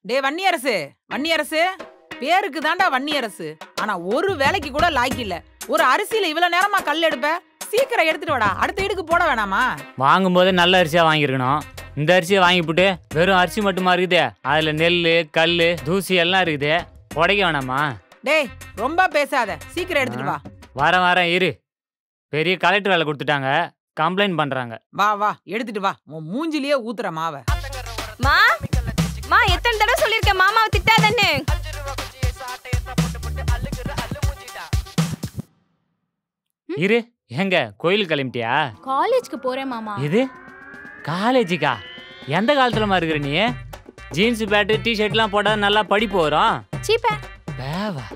டே வன்னியரசு, வன்னியரசு பேருக்கு தாண்டா வன்னியரசு. ஆனா ஒரு வேலைக்கு கூட லாய்க்கு இல்ல. ஒரு அரிசியில இவ்வளவு நேரமா கல் எடுப்ப? சீக்கிரம் எடுத்துட்டு வாடா, அடுத்த வீடுக்கு போட வேணாமா? வாங்கும்போது நல்ல அரிசியா வாங்கியிருக்கணும். இந்த அரிசியை வாங்கிவிட்டு வெறும் அரிசி மட்டுமா இருக்குது, அதுல நெல் கல் தூசி எல்லாம் இருக்குது. உடைக்க வேணாமா? டேய் ரொம்ப பேசாத, சீக்கிரம் எடுத்துட்டு வா. வரேன் இரு. பெரிய கலெக்டர் வேலை கொடுத்துட்டாங்க, கம்ப்ளைண்ட் பண்றாங்க. வா வா எடுத்துட்டு வா. உன் மூஞ்சிலேயே ஊத்துற மாவை. மா எத்தனை தடவை சொல்லிருக்கேன் மாமாவை திட்டாதன்னு. இரு, எங்க கோயிலுக்கு கிளம்பிட்டியா? காலேஜ்க்கு போறேன் மாமா. இது காலேஜுக்கா? எந்த காலத்துலமா இருக்கிற நீ? ஜீன்ஸ் பேண்ட் டிஷர்ட்லாம் போட்டா நல்லா படிப்பு வரும். சீப்பே பேவா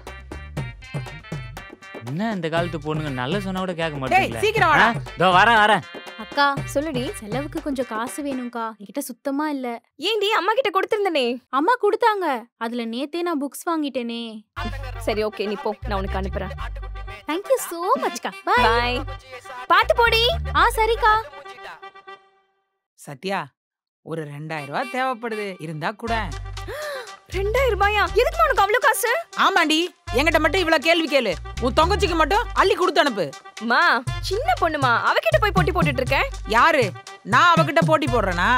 என்ன இந்த காலத்து பொண்ணுங்க நல்ல சொன்னா கூட கேட்க டேய் மாட்டீங்களா? சீக்கிரம் வாடா. இதோ வரேன். அக்கா சொல்லுடி. செலவுக்கு கொஞ்சம் காசு வேணும்க்கா, என்கிட்ட சுத்தமா இல்ல. ஏண்டி அம்மா கிட்ட கொடுத்திருந்தனே? அம்மா கொடுத்தாங்க, அதுல நேத்தே நான் புக்ஸ் வாங்கிட்டேனே. சரி ஓகே நீ போ, நான் உனக்கு அனுப்புறேன். Thank you so much கா. பை. பை. பாத்து போடி. சரிக்கா. சத்யா, ஒரு 2000 ரூபாய் தேவைப்படுது, இருந்தா கூட. 2000 ரூபாயா? எதுக்கு உனக்கு அவ்வளவு காசு? ஆமாண்டி, என்கிட்ட மட்டும் இவ்வளவு கேள்வி கேளு. உன் தொங்கச்சிக்கு மட்டும் அள்ளி கொடுத்து அனுப்பு. மா சின்ன பொண்ணுமா, அவகிட்ட போய் போட்டி போட்டுட்டு இருக்க? யாரு? நான் அவகிட்ட போட்டி போடுறேனா?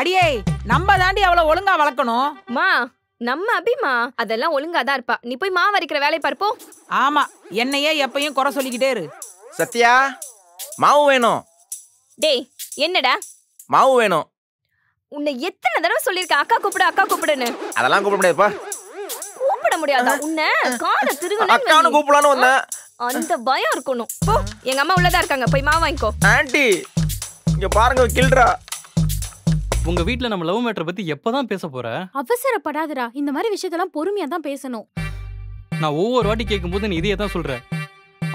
அடியே, நம்ம தாண்டி அவளை ஒழுங்கா வளர்க்கணும். மா நம்ம அபிமா அதெல்லாம் ஒழுங்கா தான் இருப்பா. நீ போய் மாவு அரைக்கிற வேலையை பார்ப்போ. ஆமா, என்னையே எப்பயும் குறை சொல்லிக்கிட்டே இரு. சத்யா, மாவு வேணும். டேய் என்னடா மாவு வேணும். உன்னை எத்தனை தடவை சொல்லிருக்கேன் அக்கா கூப்பிடுன்னு. அதெல்லாம் கூப்பிட முடியாதுப்பா. கூப்பிட முடியாதா? உன்னை கால திருகுனே அக்கானு கூப்பிடலான்னு வந்தேன். அந்த பயம் இருக்கணும். போ, எங்க அம்மா உள்ளதா இருக்காங்க, போய் மாவு வாங்கிக்கோ. ஆண்டி இங்க பாருங்க, கில்றா. உங்க வீட்ல நம்ம லவ் மேட்டர் பத்தி எப்பதான் பேச போற? அவசரப்படாதடா, இந்த மாதிரி விஷயத்தெல்லாம் பொறுமையா தான் பேசணும். நான் ஒவ்வொரு வாட்டி கேட்கும்போது நீ இதையே தான் சொல்ற.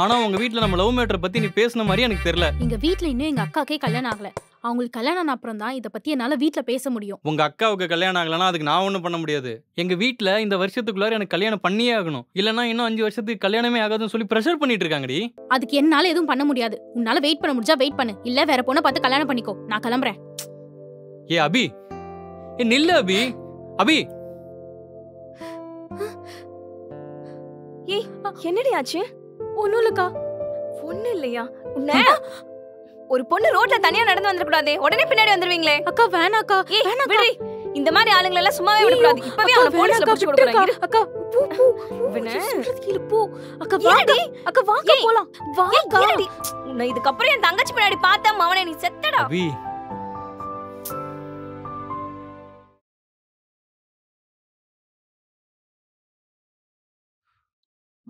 ஆனா உங்க வீட்ல நம்ம லவ் மேட்டர் பத்தி நீ பேசின மாதிரி எனக்கு தெரியல. எங்க வீட்ல இன்னும் எங்க அக்காக்கே கல்யாணம் ஆகல. அவங்களுக்கு கல்யாணம் அப்புறம் தான் இத பத்தி என்னால வீட்ல பேச முடியும். உங்க அக்காவுக்கு கல்யாணம் ஆகலன்னா அதுக்கு நான் ஒண்ணும் பண்ண முடியாது. எங்க வீட்ல இந்த வருஷத்துக்குள்ளார எனக்கு கல்யாணம் பண்ணியே ஆகணும், இல்லன்னா இன்னும் 5 வருஷத்துக்கு கல்யாணமே ஆகாதுன்னு சொல்லி பிரஷர் பண்ணிட்டு இருக்காங்கடி. அதுக்கு என்னால எதுவும் பண்ண முடியாது. உன்னால வெயிட் பண்ண முடிஞ்சா வெயிட் பண்ணு, இல்ல வேற பொண்ணை பார்த்து கல்யாணம் பண்ணிக்கோ. நான் கிளம்புறேன். ஏ அபி, ஏ நில்லு அபி. அபி ஏய் என்னடி ஆச்சு? ஒண்ணும் இல்லக்கா. பொண்ணு இல்லையா? உன்ன ஒரு பொண்ணு ரோட்ல தனியா நடந்து வந்துட கூடாதே, உடனே பின்னாடி வந்துருவீங்களே. அக்கா வேணாக்கா, வேணாக்கா. இந்த மாதிரி ஆளுங்களை எல்லாம் சும்மாவே விட கூடாது. இப்பவே அவன போலீஸ்ல புடிச்சு கொடுக்கறாங்க. அக்கா போ போ. போ அக்கா வாடி. அக்கா வாங்க போலாம். வாங்க. உன்னை இதுக்கு அப்புறம் என் தங்கச்சி பின்னாடி பார்த்தா மவனே நீ செத்தடா. அபி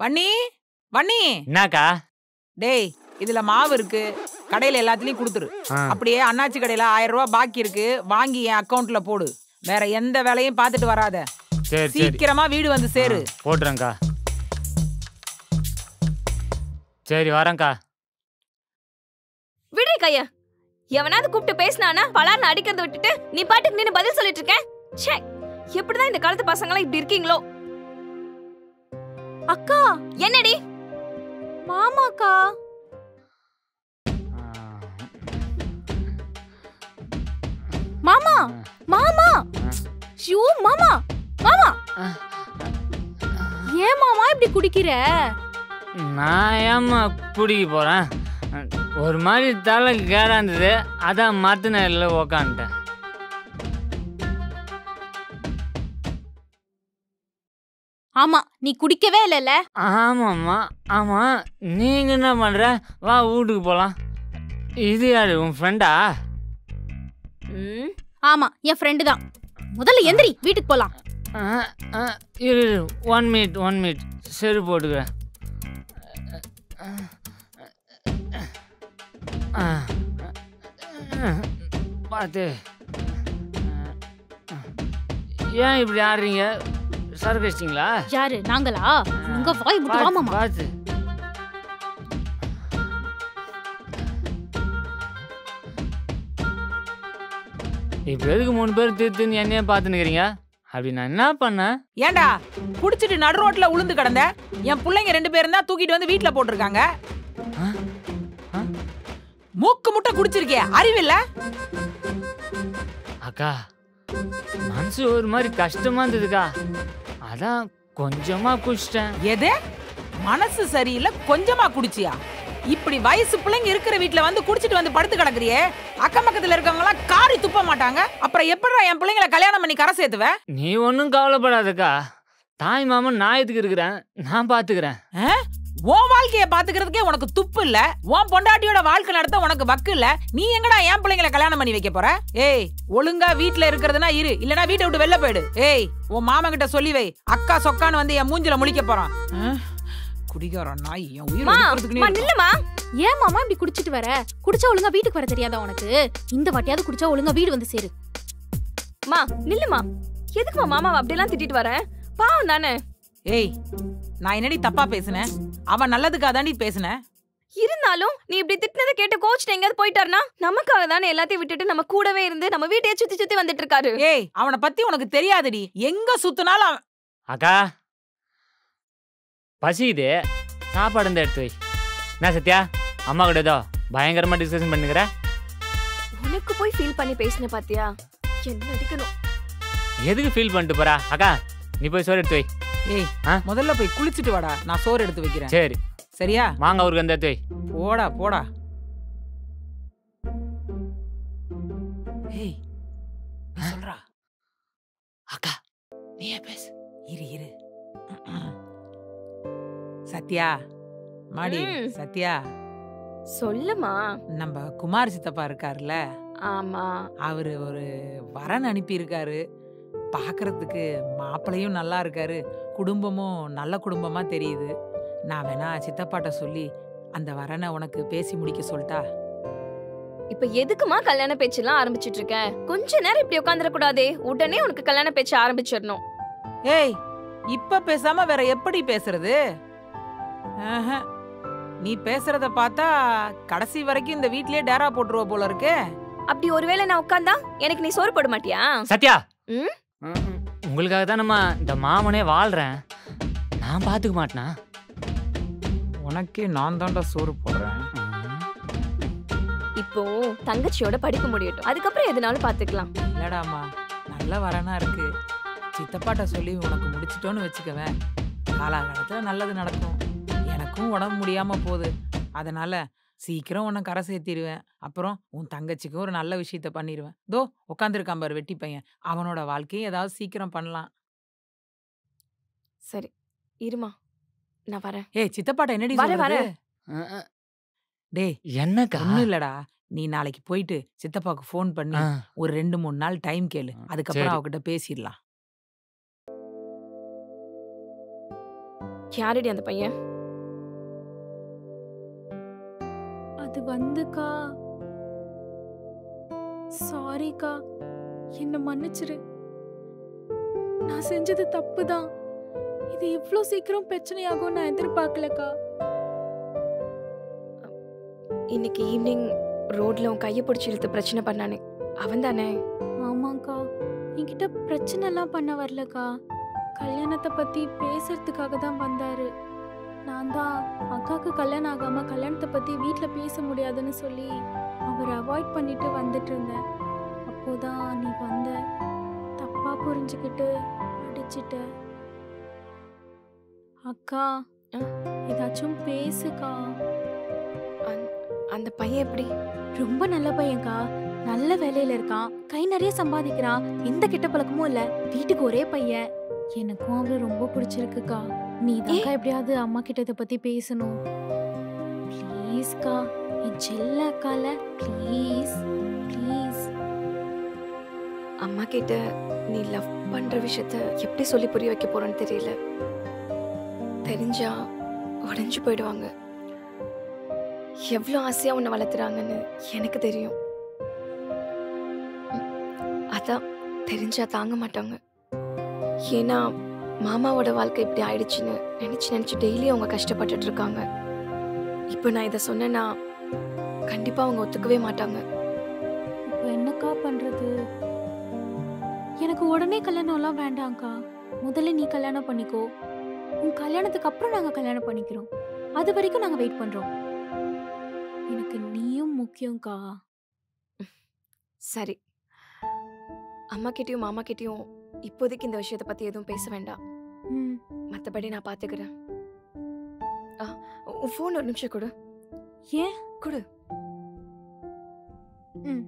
வன்னி வன்னி. என்னக்கா? டேய் இதுல மாவு இருக்கு, கடையில எல்லாத்துலயும் கொடுத்துரு. அப்படியே அண்ணாச்சி கடையில 1000 ரூபாய் பாக்கி இருக்கு, வாங்கி என் அக்கவுண்ட்ல போடு. வேற எந்த வேலையும் பார்த்துட்டு வராத. சரி சீக்கிரமா வீடு வந்து சேரு. போடுறேன்க்கா. சரி வரேன்க்கா. விடு கைய. எவனாவது கூப்பிட்டு பேசினானா பலார்னு அடிக்கிறத விட்டுட்டு நீ பாட்டுக்கு நின்னு பதில் சொல்லிட்டு இருக்க. ச்சே, எப்படிதான் இந்த காலத்து பசங்களா இப்படி இருக்கீங்களோ? அக்கா என்னடி? மாமாக்கா. மாமா மாமா. ஷூ மாமா மாமா. ஏன் மாமா இப்படி குடிக்கிற? நான் ஏம்மா குடிக்க போறேன்? ஒரு மாதிரி தலை கேடாந்தது, அதான் மத்த நேரில் உக்காந்துட்டேன். ஆமா, நீ குடிக்கவே இல்லைல்ல? ஆமாம்மா. ஆமா, நீங்க என்ன பண்ற? வா வீட்டுக்கு போலாம். இது யாரு, உன் ஃப்ரெண்டா? ஆமா, என் ஃப்ரெண்டு தான். முதல்ல எந்திரி, வீட்டுக்கு போலாம். இரு 1 மினிட் சரி போட்டுக்கிறேன். பார்த்து ஏன் இப்படி ஆடுறீங்க? சரக்கு வச்சிட்டீங்களா? யாரு? நாங்களா? உங்க வாய் முட்டு. வாமா பார்த்து. இப்ப எதுக்கு 3 பேர் தீர்த்துன்னு என்னையே பார்த்துன்னுக்கிறீங்க? அப்படி நான் என்ன பண்ணேன்? ஏண்டா குடிச்சிட்டு நடு ரோட்ல உளுந்து கிடந்த? என் பிள்ளைங்க 2 பேரும் தான் தூக்கிட்டு வந்து வீட்டுல போட்டிருக்காங்க. மூக்கு முட்டை குடிச்சிருக்கே, அறிவில்ல? அக்கா மனசு ஒரு மாதிரி கஷ்டமா இருந்ததுக்கா, அதான் கொஞ்சமா குடிச்சிட்டேன். எது மனசு சரியில்லை கொஞ்சமா குடிச்சியா? இப்படி வயசு பிள்ளைங்க இருக்கிற வீட்டுல வந்து குடிச்சிட்டு வந்து படுத்து கிடக்குறியே, அக்கம் பக்கத்துல இருக்கவங்க எல்லாம் காரி துப்ப மாட்டாங்க? அப்புறம் எப்படிடா என் பிள்ளைங்களை கல்யாணம் பண்ணி கரை சேர்த்துவ? நீ ஒன்றும் கவலைப்படாதக்கா, தாய் மாமன் நான் எதுக்கு இருக்கிறேன், நான் பாத்துக்கிறேன். உன் வாழ்க்கைய பாத்துக்கிறதுக்கே உனக்கு துப்பு இல்ல, உன் பொண்டாட்டியோட வாழ்க்கை நடத்த உனக்கு வக்கு இல்ல, நீ எங்கடா என் பிள்ளைங்களை கல்யாணம் பண்ணி வைக்க போற? ஏய், ஒழுங்கா வீட்டுல இருக்கிறதுனா இரு, இல்லனா வீட்டை விட்டு வெளில போயிடு. ஏய், உன் மாமன் கிட்ட சொல்லி வை, அக்கா சொக்கான்னு வந்து என் மூஞ்சில முழிக்க போறான். குடிக்காரன் நாய் என் உயிர் எடுக்கிறதுக்குனே. நில்லுமா. ஏன் மாமா இப்படி குடிச்சிட்டு வர? குடிச்சா ஒழுங்கா வீட்டுக்கு வர தெரியாதா உனக்கு? இந்த வாட்டியாவது குடிச்சா ஒழுங்கா வீடு வந்து சேரு. மா நில்லுமா. எதுக்குமா மாமாவை அப்படியெல்லாம் திட்டிட்டு வர? பாவம் தானே. ஏய், நான் என்னடி தப்பா பேசுனேன்? அவன் நல்லதுக்காக தாண்டி பேசுனேன். இருந்தாலும் நீ இப்படி திட்டினதை கேட்டு கோச் எங்கேயாவது போயிட்டாருனா நமக்காக தானே எல்லாத்தையும் விட்டுட்டு நம்ம கூடவே இருந்து நம்ம வீட்டையே சுத்தி சுத்தி வந்துட்டு இருக்காரு. ஏய், அவனை பத்தி உனக்கு தெரியாதுடி, எங்க சுத்தினாலும். அக்கா பசிக்குது, சாப்பாடு இருந்தா எடுத்து வை. என்ன சத்யா, அம்மா கூட ஏதோ பயங்கரமா டிஸ்கஷன் பண்ணுகிற? உனக்கு போய் ஃபீல் பண்ணி பேசின பாத்தியா? என்ன அடிக்கணும். எதுக்கு ஃபீல் பண்ணிட்டு போறா? அக்கா நீ போய் சோறு எடுத்து வை. ஏய், முதல்ல போய் குளிச்சிட்டு வாடா, நான் சோறு எடுத்து வைக்கிறேன். சரி சரியா? வாங்க அவருக்கு அந்த எடுத்து வை. போடா போடா. ஏய், நீ சொல்றா. அக்கா நீயே பேசு. இரு இரு. சத்யா மாடி. சத்யா, சொல்லுமா. நம்ம குமார் சித்தப்பா இருக்காருல்ல, ஆமா, அவரு ஒரு வரன் அனுப்பி இருக்காரு. பாக்குறதுக்கு மாப்பிளையும் நல்லா இருக்காரு, குடும்பமும் நல்ல குடும்பமா தெரியுது. நான் வேணா சித்தப்பாட்ட சொல்லி அந்த வரனை உனக்கு பேசி முடிக்க சொல்லிட்டா? இப்ப எதுக்குமா கல்யாண பேச்செல்லாம் ஆரம்பிச்சிட்டு இருக்க? கொஞ்ச நேரம் இப்படி உட்காந்துட கூடாதே, உடனே உனக்கு கல்யாண பேச்சு ஆரம்பிச்சிடணும். ஏய், இப்ப பேசாம வேற எப்படி பேசுறது? நீ பேசுறத பார்த்தா கடைசி வரைக்கும் இந்த வீட்லயே டேரா போட்டுருவ போல இருக்கே. அப்படி ஒருவேளை நான் உட்கார்ந்தா எனக்கு நீ சோறு போட மாட்டியா? சத்யா, ம்? உங்களுக்காக தான் நம்ம இந்த மாமனே வாழ்றேன், நான் பாத்துக்க மாட்டேனா? உனக்கே நான் தான்டா சோறு போடுறேன். இப்போ தங்கச்சியோட படிப்பு முடியட்டும், அதுக்கப்புறம் எதுனாலும் பாத்துக்கலாம். இல்லடாமா, நல்ல வரனா இருக்கு. சித்தப்பாட்ட சொல்லி உனக்கு முடிச்சிட்டோன்னு வச்சுக்கவேன், காலாகாலத்துல நல்லது நடக்கும். எனக்கும் உடம்பு முடியாம போகுது, அதனால சீக்கிரம் உன்னை கரை சேர்த்திடுவேன். அப்புறம் உன் தங்கச்சிக்கு ஒரு நல்ல விஷயத்த பண்ணிடுவேன். தோ உட்காந்துருக்கான் பாரு வெட்டி பையன், அவனோட வாழ்க்கையும் ஏதாவது சீக்கிரம் பண்ணலாம். சரி இருமா, நான் வரேன். ஏய், சித்தப்பாட்ட என்னடி வரேன், சொல்றது? வரேன். டேய், என்னக்கா? ஒண்ணும் இல்லடா, நீ நாளைக்கு போயிட்டு சித்தப்பாக்கு ஃபோன் பண்ணி ஒரு 2-3 நாள் டைம் கேளு, அதுக்கப்புறம் சரி. அவகிட்ட பேசிடலாம். யாரடி அந்த பையன்? அது வந்துக்கா, சாரிக்கா, என்ன மன்னிச்சிரு. நான் செஞ்சது தப்புதான். இது இவ்ளோ சீக்கிரம் பிரச்சனையாகும் நான் எதிர்பார்க்கலக்கா. இன்னைக்கு ஈவினிங் ரோட்ல உன் கையை பிடிச்சி இழுத்து பிரச்சனை பண்ணானே அவன் தானே? ஆமாக்கா, என்கிட்ட பிரச்சனை எல்லாம் பண்ண வரலக்கா, கல்யாணத்தை பத்தி பேசுறதுக்காக தான் வந்தாரு. நான் தான் அக்காவுக்கு கல்யாணம் ஆகாம கல்யாணத்தை பத்தி வீட்ல பேச முடியாதுன்னு சொல்லி அவரை அவாய்ட் பண்ணிட்டு வந்துட்டு இருந்தேன். அப்போதான் நீ வந்த, தப்பா புரிஞ்சுக்கிட்டு அடிச்சிட்ட. அக்கா ஏதாச்சும் பேசுக்கா. அந்த பையன் எப்படி? ரொம்ப நல்ல பையன்க்கா, நல்ல வேலையில இருக்கான், கை நிறைய சம்பாதிக்கிறான், எந்த கெட்ட பழக்கமும் இல்ல, வீட்டுக்கு ஒரே பையன். எனக்கும் அவரு ரொம்ப பிடிச்சிருக்குக்கா. நீ தான்க்கா எப்படியாவது அம்மா கிட்ட இதை பத்தி பேசணும். ப்ளீஸ்க்கா, என் செல்ல அக்கால, ப்ளீஸ் ப்ளீஸ். அம்மா கிட்ட நீ லவ் பண்ற விஷயத்த எப்படி சொல்லி புரிய வைக்க போறேன்னு தெரியல. தெரிஞ்சா உடஞ்சு போயிடுவாங்க. எவ்வளோ ஆசையா உன்னை வளர்த்துறாங்கன்னு எனக்கு தெரியும். அதான் தெரிஞ்சா தாங்க மாட்டாங்க. ஏன்னா மாமாவோட வாழ்க்கை இப்படி ஆயிடுச்சுன்னு நினைச்சு நினைச்சு டெய்லி அவங்க கஷ்டப்பட்டுட்டு இருக்காங்க. இப்போ நான் இதை சொன்னேன்னா கண்டிப்பா அவங்க ஒத்துக்கவே மாட்டாங்க. இப்போ என்னக்கா பண்றது? எனக்கு உடனே கல்யாணம்லாம் வேண்டாம்க்கா. முதல்ல நீ கல்யாணம் பண்ணிக்கோ, உன் கல்யாணத்துக்கு அப்புறம் நாங்க கல்யாணம் பண்ணிக்கிறோம். அது வரைக்கும் நாங்க வெயிட் பண்றோம். எனக்கு நீயும் முக்கியம்க்கா. சரி, அம்மா கிட்டயும் மாமா கிட்டயும் இப்போதைக்கு இந்த விஷயத்தை பத்தி எதுவும் பேச வேண்டாம். ம். மத்தபடி நான் பாத்துக்கிறேன். உன் ஃபோன் ஒரு நிமிஷம் கொடு. ஏன்? கொடு. ம்.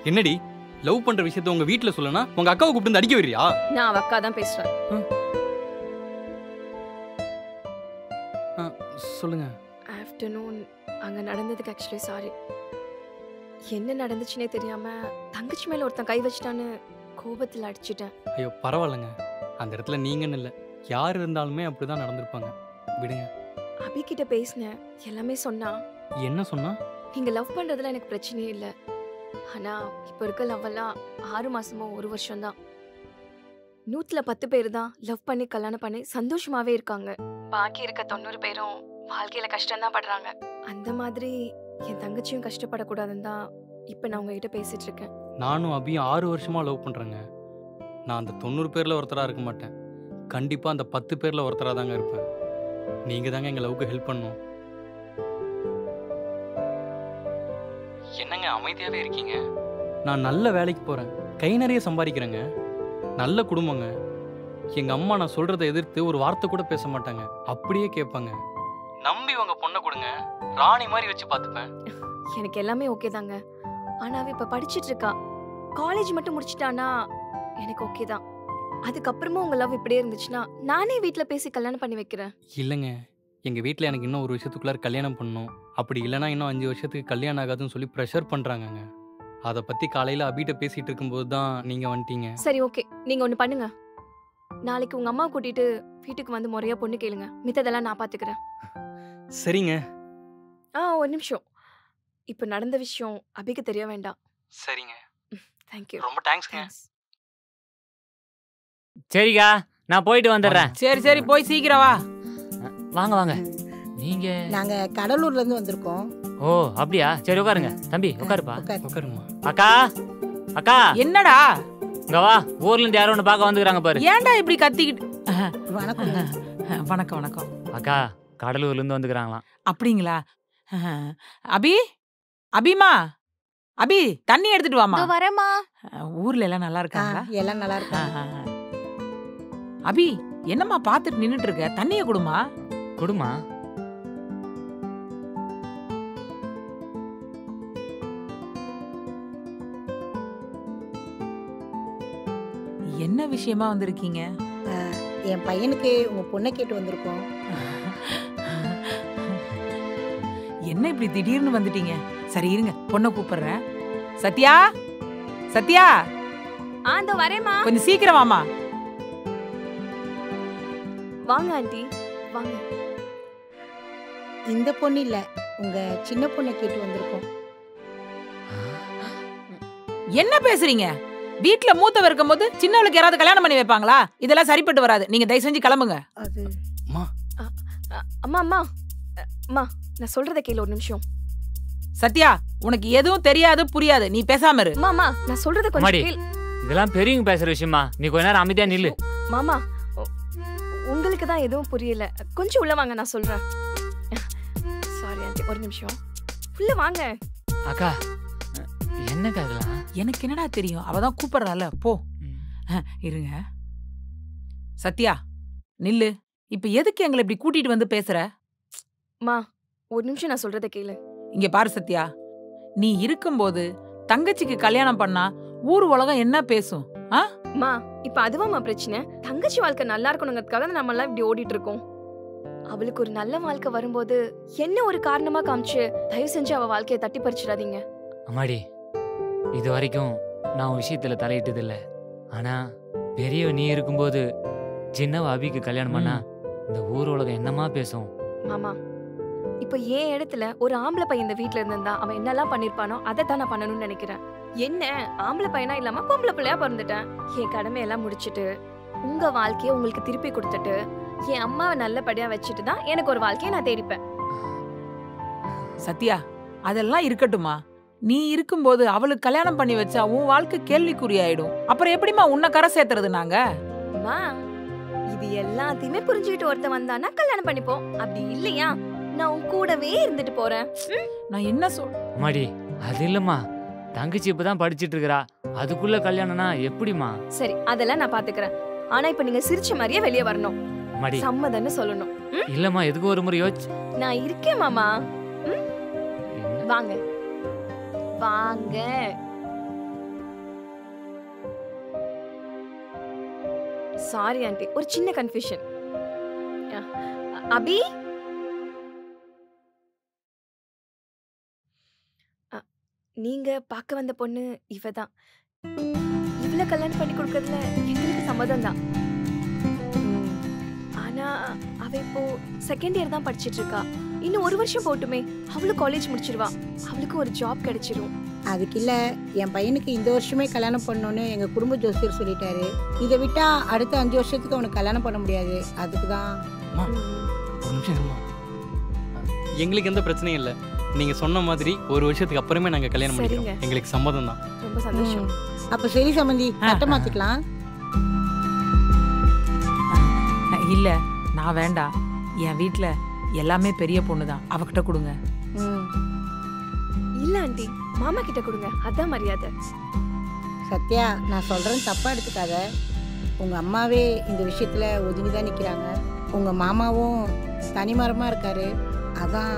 என்னடி லவ் பண்ற விஷயத்த உங்க வீட்ல சொல்லனா உங்க அக்காவை கூப்பிட்டு வந்து அடிக்க வரியா? நான் அவ அக்கா தான் பேசுறேன். சொல்லுங்க. ஆஃப்டர்நூன் அங்க நடந்ததுக்கு ஆக்சுவலி சாரி. என்ன நடந்துச்சுனே தெரியாம தங்கச்சி மேல ஒருத்தன் கை வச்சிட்டான்னு கோபத்துல அடிச்சிட்டேன். ஐயோ பரவாயில்லைங்க. அந்த இடத்துல நீங்கன்னு இல்லை, யார் இருந்தாலுமே அப்படிதான் நடந்திருப்பாங்க. விடுங்க. அபி கிட்ட பேசினேன், எல்லாமே சொன்னா. என்ன சொன்னா? நீங்க லவ் பண்றதுல எனக்கு பிரச்சனையே இல்லை. ஆனா இப்ப இருக்க லவ் எல்லாம் 6 மாசமோ 1 வருஷம் தான். 110 பேர் தான் லவ் பண்ணி கல்யாணம் பண்ணி சந்தோஷமாவே இருக்காங்க. பாக்கி இருக்க 90 பேரும் வாழ்க்கையில கஷ்டம் தான் படுறாங்க. அந்த மாதிரி என் தங்கச்சியும் கஷ்டப்படக்கூடாதுன்னு தான் இப்ப நான் உங்ககிட்ட பேசிட்டு இருக்கேன். நானும் அபியும் 6 வருஷமா லவ் பண்றேங்க. நான் அந்த 90 பேர்ல ஒருத்தரா இருக்க மாட்டேன். கண்டிப்பா அந்த 10 பேர்ல ஒருத்தரா தாங்க இருப்பேன். நீங்க தாங்க எங்க லவ்க்கு ஹெல்ப் பண்ணணும். என்னங்க அமைதியாவே இருக்கீங்க? நான் நல்ல வேலைக்கு போறேன், கை நிறைய சம்பாதிக்கிறேங்க, நல்ல குடும்பங்க. எங்க அம்மா நான் சொல்றதை எதிர்த்து ஒரு வார்த்தை கூட பேச மாட்டாங்க, அப்படியே கேட்பாங்க. நம்பி உங்க பொண்ணை கொடுங்க, ராணி மாதிரி வச்சு பார்த்துப்பேன். எனக்கு எல்லாமே ஓகே தாங்க. ஆனா அவ இப்ப படிச்சிட்டு இருக்கா. காலேஜ் மட்டும் முடிச்சிட்டானா எனக்கு ஓகே தான். அதுக்கப்புறமும் உங்க லவ் இப்படியே இருந்துச்சுன்னா நானே வீட்ல பேசி கல்யாணம் பண்ணி வைக்கிறேன். இல்லைங்க, எங்கள் வீட்டில் எனக்கு இன்னும் 1 வருஷத்துக்குள்ளார கல்யாணம் பண்ணணும், அப்படி இல்லைனா இன்னும் 5 வருஷத்துக்கு கல்யாணம் ஆகாதுன்னு சொல்லி ப்ரெஷர் பண்ணுறாங்கங்க. அதை பற்றி காலையில் அபிட்ட பேசிகிட்டு இருக்கும்போது தான் நீங்கள் வந்துட்டீங்க. சரி ஓகே, நீங்க ஒண்ணு பண்ணுங்க. நாளைக்கு உங்க அம்மா கூட்டிட்டு வீட்டுக்கு வந்து முறையா பொண்ணு கேளுங்க. மித்ததெல்லாம் நான் பாத்துக்கிறேன். சரிங்க. ஒரு நிமிஷம். இப்ப நடந்த விஷயம் அபிக்கு தெரிய வேண்டாம். சரிங்க. தேங்க்யூ. ரொம்ப தேங்க்ஸ்ங்க. சரிக்கா, நான் போயிட்டு வந்துடுறேன். சரி சரி, போய் சீக்கிரம் வா. வாங்க வாங்க. நீங்க? நாங்க கடலூர்ல இருந்து வந்திருக்கோம். ஓ அப்படியா? சரி உட்காருங்க. தம்பி உட்காருப்பா. உட்காருமா. அக்கா அக்கா, என்னடா? இங்க வா. ஊர்ல இருந்து யாரும் ஒன்று பார்க்க வந்துக்கிறாங்க பாரு. ஏன்டா இப்படி கத்திக்கிட்டு? வணக்கம். வணக்கம் வணக்கம். அக்கா கடலூர்ல இருந்து வந்துக்கிறாங்களாம். அப்படிங்களா? அபி, அபிமா, அபி தண்ணி எடுத்துட்டு வாமா. வரேம்மா. ஊர்ல எல்லாம் நல்லா இருக்காங்களா? எல்லாம் நல்லா இருக்காங்க. அபி, என்னம்மா பாத்துட்டு நின்னுட்டு இருக்க? தண்ணிய குடுமா. குடுமா. என்ன விஷயமா வந்திருக்கீங்க? என் பையனுக்கு உங்க பொண்ணை கேட்டு வந்திருக்கோம். என்ன இப்படி திடீர்னு வந்துட்டீங்க? சரி இருங்க, பொண்ணை கூப்பிடுறேன். சத்யா, சத்யா, அந்த வரேம்மா. கொஞ்சம் சீக்கிரம் வாமா. வாங்க ஆண்டி, வாங்க. இந்த பொண்ணு இல்ல, உங்க சின்ன பொண்ணை கேட்டு வந்திருக்கோம். என்ன பேசுறீங்க? வீட்ல மூத்தவர் இருக்கும்போது சின்னவளுக்கு யாராவது கல்யாணம் பண்ணி வைப்பாங்களா? இதெல்லாம் சரிப்பட்டு வராது. நீங்க தயவு செஞ்சு கிளம்புங்க. அது அம்மா அம்மா அம்மா, நான் சொல்றத கேளு ஒரு நிமிஷம். சத்யா, உனக்கு எதுவும் தெரியாது புரியாது, நீ பேசாம இரு. மாமா, நான் சொல்றத கொஞ்சம் அம்மாடி, கேளு. இதெல்லாம் பெரியவங்க பேசுற விஷயமா? நீ கொஞ்ச நேரம் அமைதியா நில்லு. மாமா, உங்களுக்கு தான் எதுவும் புரியல. கொஞ்சம் உள்ள வாங்க, நான் சொல்றேன். சாரி ஆண்டி, ஒரு நிமிஷம். உள்ள வாங்க. அக்கா என்னக்கா இதெல்லாம்? எனக்கு என்னடா தெரியும்? அவதான் கூப்பிடுறால, போ. இருங்க. சத்யா நில்லு. இப்ப எதுக்கு எங்களை இப்படி கூட்டிட்டு வந்து பேசுற? மா, ஒரு நிமிஷம் நான் சொல்றத கேளு. இங்க பாரு சத்யா, நீ இருக்கும்போது தங்கச்சிக்கு கல்யாணம் பண்ணா ஊர் உலகம் என்ன பேசும்? மா, இப்ப அதுவாமா பிரச்சனை? தங்கச்சி வாழ்க்கை நல்லா இருக்கணுங்கிறதுக்காக தான் நம்ம எல்லாம் இப்படி ஓடிட்டு இருக்கோம். அவளுக்கு ஒரு நல்ல வாழ்க்கை வரும்போது என்ன ஒரு காரணமா காமிச்சு தயவு செஞ்சு அவ வாழ்க்கையை தட்டி பறிச்சிடாதீங்க. அம்மாடி, இது வரைக்கும் நான் உன் விஷயத்துல தலையிட்டது இல்ல. ஆனா பெரியவ நீ இருக்கும்போது சின்னவ அபிக்கு கல்யாணம் பண்ணா இந்த ஊர் உலகம் என்னமா பேசும்? மாமா, இப்ப என் இடத்துல ஒரு ஆம்பளை பையன் இந்த வீட்டுல இருந்தா அவன் என்னெல்லாம் பண்ணிருப்பானோ அதை தான் நான் பண்ணணும்னு நினைக்கிறேன். என்ன ஆம்பளை பையனா இல்லாம பொம்பளை பிள்ளையா பிறந்துட்டேன். என் கடமையெல்லாம் முடிச்சிட்டு உங்க வாழ்க்கைய உங்களுக்கு திருப்பி கொடுத்துட்டு என் அம்மாவை நல்லபடியா வச்சுட்டு தான் எனக்கு ஒரு வாழ்க்கையை நான் தேடிப்பேன். சத்யா, அதெல்லாம் இருக்கட்டுமா. நீ இருக்கும்போது அவளுக்கு கல்யாணம் பண்ணி வச்சா உன் வாழ்க்கை கேள்விக்குறி ஆயிடும். அப்புறம் எப்படிமா உன்னை கரை சேர்த்துறது நாங்க? மா, இது எல்லாத்தையுமே புரிஞ்சுக்கிட்டு ஒருத்தன் வந்தானா கல்யாணம் பண்ணிப்போம். அப்படி இல்லையா நான் உன் கூடவே இருந்துட்டு போறேன். நான் என்ன சொல் அம்மாடி அது இல்லம்மா, தங்கச்சி இப்பதான் படிச்சிட்டு இருக்கறா, அதுக்குள்ள கல்யாணம்னா எப்படிமா? சரி அதெல்லாம் நான் பாத்துக்கிறேன். ஆனா இப்ப நீங்க சிரிச்ச மாதிரியே வெளியே வரணும். அம்மாடி சம்மதம்னு சொல்லணும். இல்லம்மா, எதுக்கு ஒரு முறை யோசிச்சு நான் இருக்கேன் மாமா. என்ன? வாங்க வாங்க. சாரி ஆண்டி, ஒரு சின்ன கன்ஃபியூஷன். அபி நீங்க பார்க்க வந்த பொண்ணு இவதான். இவள கல்யாணம் பண்ணி கொடுக்கறதுல எங்களுக்கு சம்மதம் தான். ஆனா அவ இப்போ செகண்ட் இயர் தான் படிச்சிட்டு இருக்கா. இன்னும் ஒரு வருஷம் போட்டுமே, அவளும் காலேஜ் முடிச்சிருவா. அவளுக்கு ஒரு ஜாப் கிடைச்சிரும். அதுக்கு இல்லை, என் பையனுக்கு இந்த வருஷமே கல்யாணம் பண்ணணும்னு எங்கள் குடும்ப ஜோசியர் சொல்லிட்டாரு. இதை விட்டா அடுத்த 5 வருஷத்துக்கு அவனுக்கு கல்யாணம் பண்ண முடியாது. அதுக்கு தான். ஒரு நிமிஷம் இருமா. எங்களுக்கு எந்த பிரச்சனையும் இல்லை. நீங்க சொன்ன மாதிரி ஒரு வருஷத்துக்கு அப்புறமே நாங்க கல்யாணம் பண்ணிக்கிறோம். சரிங்க. எங்களுக்கு சம்மதம் தான். ரொம்ப சந்தோஷம். அப்போ சரி சம்மந்தி, சட்டை மாற்றிக்கலாம். இல்ல நான் வேண்டாம். என் வீட்ல எல்லாமே பெரிய பொண்ணு தான், அவகிட்ட கொடுங்க. இல்ல ஆண்டி, மாமா கிட்ட கொடுங்க, அதான் மரியாதை. சத்யா, நான் சொல்கிறேன் தப்பாக எடுத்துக்காத. உங்கள் அம்மாவே இந்த விஷயத்தில் ஒதுங்கி தான் நிற்கிறாங்க. உங்கள் மாமாவும் தனிமரமாக இருக்காரு. அதான்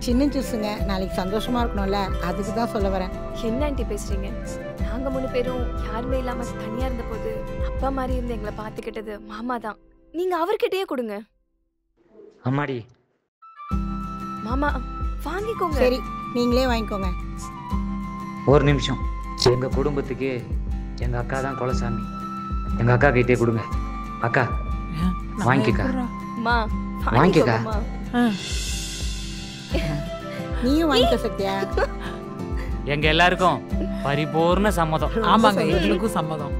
சின்ன ஜூஸுங்க, நாளைக்கு சந்தோஷமாக இருக்கணும்ல, அதுக்கு தான் சொல்ல வரேன். என்ன ஆண்டி பேசுறீங்க? நாங்க 3 பேரும் யாருமே இல்லாம தனியா இருந்த போது அப்பா மாதிரி இருந்து எங்களை பாத்துக்கிட்டது மாமா தான். நீங்க அவர்கிட்டயே கொடுங்க. அம்மாடி மாமா வாங்கிக்கோங்க. சரி, நீங்களே வாங்கிக்கோங்க. ஒரு நிமிஷம். எங்க குடும்பத்துக்கு எங்க அக்கா தான் குலசாமி. எங்க அக்கா கிட்டே கொடுங்க. அக்கா நான் வாங்கிக்கா. எப்படிடா? மா வாங்கிக்கோங்க. வாங்கிக்கோங்கம்மா. நீயும் வாங்கிக்க சத்யா. எங்க எல்லாருக்கும் பரிபூர்ண சம்மதம். ஆமாங்க, எங்களுக்கும் சம்மதம்.